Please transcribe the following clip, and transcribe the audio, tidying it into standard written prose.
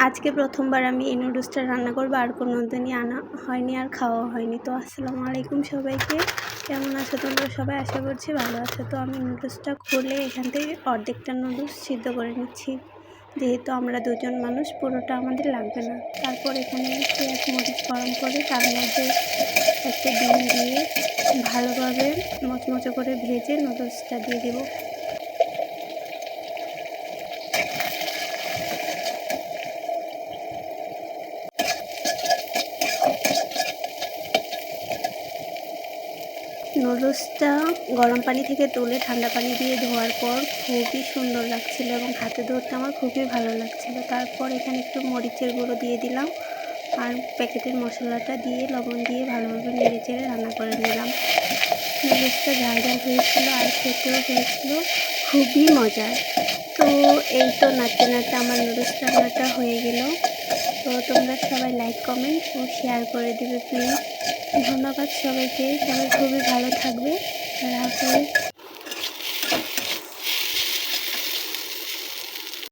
আজকে প্রথমবার আমি এই নুডলসটা রান্না করবো, আর কোনোদিনই আনা হয়নি আর খাওয়া হয়নি। তো আসসালামু আলাইকুম সবাইকে, কেমন আছো তোমরা সবাই? আশা করছি ভালো আছো। তো আমি নুডলসটা খুলে এখান থেকে অর্ধেকটা নুডলস সিদ্ধ করে নিচ্ছি, যেহেতু আমরা দুজন মানুষ, পুরোটা আমাদের লাগবে না। তারপর এখানে পেঁয়াজ মরিচ গরম করে তার মধ্যে একটা ডিম দিয়ে ভালোভাবে মচমচে করে ভেজে নুডলসটা দিয়ে দেবো। নুডলসটা গরম পানি থেকে তুলে ঠান্ডা পানি দিয়ে ধোয়ার পর খুবই সুন্দর লাগছিল এবং হাতে ধরতে আমার খুবই ভালো লাগছিল। তারপর এখানে একটু মরিচের গুঁড়ো দিয়ে দিলাম আর প্যাকেটের মশলাটা দিয়ে লবণ দিয়ে ভালোভাবে নেড়ে চেড়ে রান্না করে নিলাম। নুডলসটা ঝাল ঝাল হয়েছিল আর খেতেও হয়েছিল খুবই মজার। তো এই তো নাড়তে নাড়তে আমার নুডলস রান্নাটা হয়ে গেল। তো তোমরা সবাই লাইক কমেন্ট ও শেয়ার করে দিবে প্লিজ। ধন্যবাদ সবাইকে, সবাই খুবই ভালো থাকবে। আল্লাহ হাফেজ।